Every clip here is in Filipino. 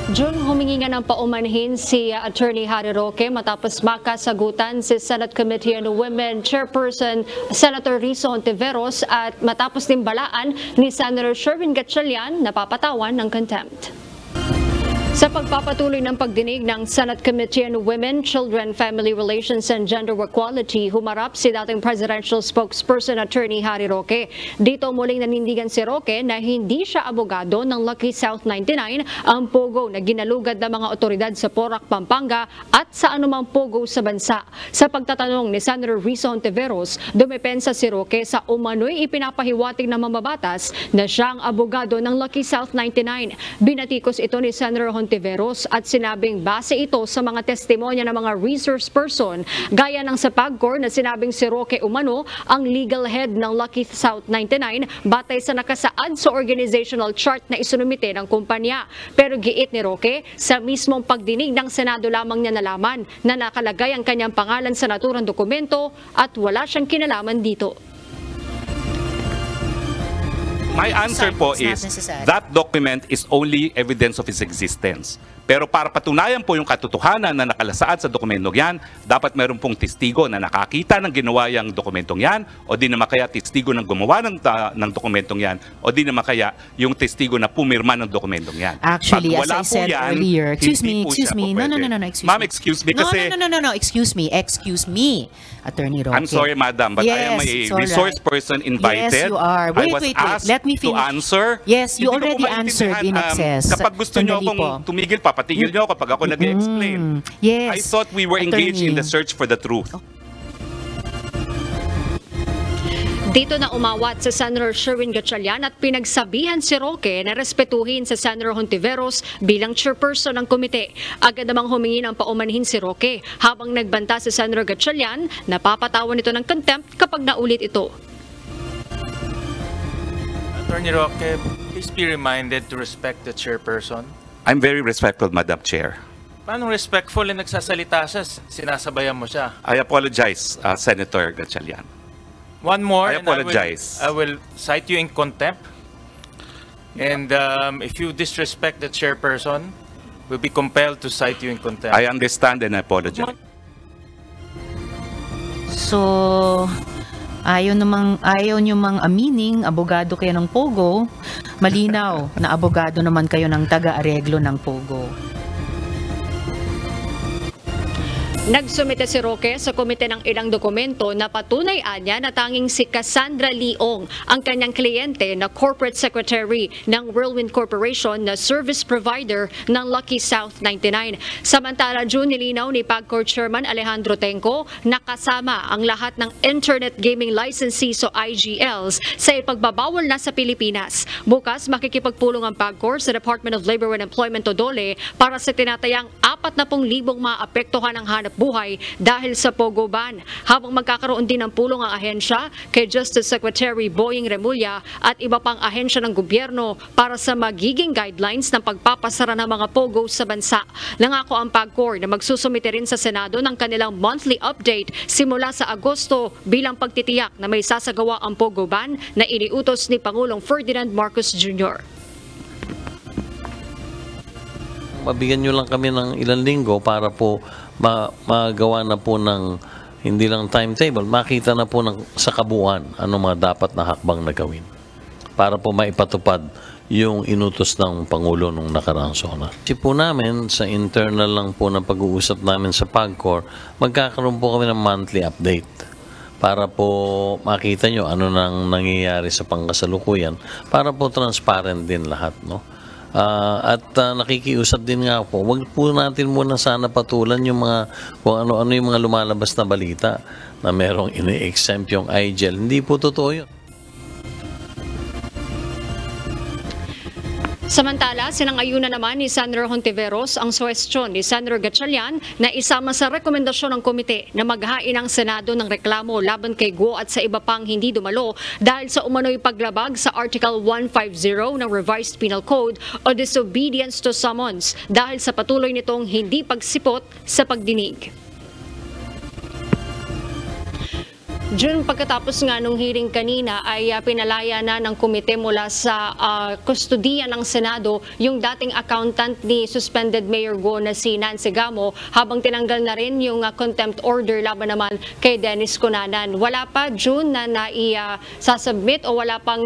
June, humingi nga ng paumanhin si Attorney Harry Roque matapos makasagutan si Senate Committee on Women Chairperson Senator Risa Hontiveros at matapos din balaan ni Senator Sherwin Gatchalian na papatawan ng contempt. Sa pagpapatuloy ng pagdinig ng Senate Committee on Women, Children, Family Relations and Gender Equality, humarap si dating presidential spokesperson Attorney Harry Roque. Dito muling nanindigan si Roque na hindi siya abogado ng Lucky South 99, ang pogo na ginalugad ng mga otoridad sa Porac, Pampanga at sa anumang pogo sa bansa. Sa pagtatanong ni Senator Risa Hontiveros, dumepensa si Roque sa umano'y ipinapahiwatig ng mambabatas na siya ang abogado ng Lucky South 99. Binatikos ito ni Senator Hontiveros at sinabing base ito sa mga testimonya ng mga resource person gaya ng sa PAGCOR na sinabing si Roque umano ang legal head ng Lucky South 99 batay sa nakasaad sa organizational chart na isinumite ng kumpanya. Pero giit ni Roque, sa mismong pagdinig ng Senado lamang niya nalaman na nakalagay ang kanyang pangalan sa naturang dokumento at wala siyang kinalaman dito. My answer po is that document is only evidence of its existence. Pero para patunayan po yung katotohanan na nakalasaad sa dokumentong yan, dapat meron pong testigo na nakakita ng ginawa yung dokumentong yan, o di naman kaya testigo ng gumawa ng dokumentong yan, o di naman kaya yung testigo na pumirma ng dokumentong yan. Actually, as I said earlier, excuse me. No, excuse me. Ma'am, excuse me kasi... No, excuse me, Attorney Roque. I'm sorry, madam, but I am a resource person invited. Yes, you are. Wait. Let me finish. To answer. Yes, you already answered in excess. Kapag gusto nyo akong tumigil pa, patigil nyo kapag ako nag-explain. Yes. I thought we were engaged in the search for the truth. Dito na umawat sa Senator Sherwin Gatchalian at pinagsabihan si Roque na respetuhin sa Senator Hontiveros bilang chairperson ng komite. Agad namang humingi ng paumanhin si Roque habang nagbanta si Senator Gatchalian na papatawan ito ng contempt kapag naulit ito. Attorney Roque, please be reminded to respect the chairperson. I'm very respectful, Madam Chair. Paano respectful na nagsasalita siya, sinasabayan mo siya? I apologize, Senator Gatchalian. One more, I apologize. I will cite you in contempt. And if you disrespect the chairperson, we'll be compelled to cite you in contempt. I understand and I apologize. So, ayaw nyo mang amining, abogado kayo ng Pogo, malinaw na abogado naman kayo ng taga-areglo ng Pogo. Nagsumite si Roque sa komite ng ilang dokumento na patunay anya na tanging si Cassandra Leong ang kanyang kliyente na corporate secretary ng Whirlwind Corporation na service provider ng Lucky South 99. Samantala, June, nilinaw ni PAGCOR Chairman Alejandro Tenco na kasama ang lahat ng internet gaming licensees o IGLs sa ipagbabawal na sa Pilipinas. Bukas, makikipagpulong ang PAGCOR sa Department of Labor and Employment o DOLE para sa tinatayang 40,000 maapektuhan ng hanap buhay dahil sa Pogo ban. Habang magkakaroon din ng pulong ang ahensya kay Justice Secretary Boying Remulla at iba pang ahensya ng gobyerno para sa magiging guidelines ng pagpapasara ng mga Pogo sa bansa. Nangako ang PAGCOR na magsusumite rin sa Senado ng kanilang monthly update simula sa Agosto bilang pagtitiyak na may sasagawa ang Pogo ban na iniutos ni Pangulong Ferdinand Marcos Jr. Mabigyan nyo lang kami ng ilang linggo para po magawa na po ng hindi lang timetable, makita na po sa kabuuan ano mga dapat na hakbang na gawin para po maipatupad yung inutos ng Pangulo nung nakaraang SONA. Kasi po namin, sa internal lang po na pag-uusap namin sa PAGCOR, magkakaroon po kami ng monthly update para po makita nyo ano nang nangyayari sa pangkasalukuyan para po transparent din lahat, no? Nakikiusap din nga po, wag po natin muna sana patulan yung mga kung ano-ano yung mga lumalabas na balita na merong ini-exempt yung IGL. Hindi po totoo yun. Samantala, sinang-ayunan naman ni Senator Hontiveros ang suwestyon ni Senator Gatchalian na isama sa rekomendasyon ng komite na maghain ang Senado ng reklamo laban kay Guo at sa iba pang hindi dumalo dahil sa umano'y paglabag sa Article 150 ng Revised Penal Code o disobedience to summons dahil sa patuloy nitong hindi pagsipot sa pagdinig. June, pagkatapos nga nung hearing kanina ay pinalaya na ng komite mula sa kustudiya ng Senado yung dating accountant ni suspended Mayor Go na si Nancy Gamo, habang tinanggal na rin yung contempt order laban naman kay Dennis Cunanan. Wala pa, June, na sasubmit o wala pang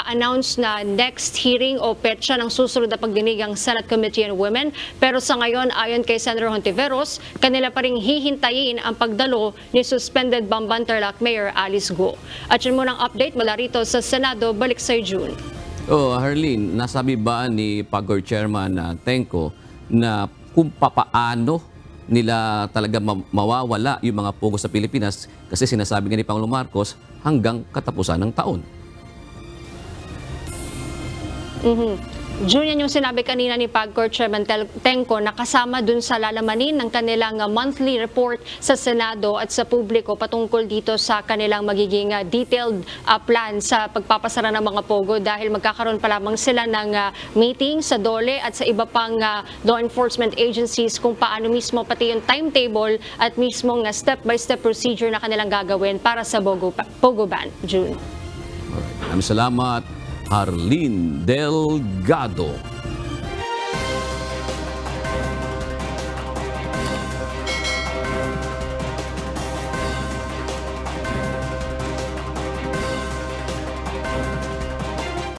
announce na next hearing o petsa ng susunod na pagdinig ang Senate Committee on Women. Pero sa ngayon, ayon kay Senator Hontiveros, kanila pa rin hihintayin ang pagdalo ni suspended Bamban Tarlac Mayor Alice Go. At yun muna ang update mula rito sa Senado. Balik sa June. Harleen, nasabi ba ni PAGCOR Chairman Tenco na kung papaano nila talaga mawawala yung mga pogo sa Pilipinas, kasi sinasabi nga ni Pangulong Marcos hanggang katapusan ng taon? June, yan yung sinabi kanina ni PAGCOR Chairman Tenco na kasama dun sa lalamanin ng kanilang monthly report sa Senado at sa publiko patungkol dito sa kanilang magiging detailed plan sa pagpapasara ng mga pogo, dahil magkakaroon pa lamang sila ng meeting sa DOLE at sa iba pang law enforcement agencies kung paano mismo pati yung timetable at mismong step-by-step procedure na kanilang gagawin para sa pogo ban. June. Alright. Maraming salamat, Harleen Delgado.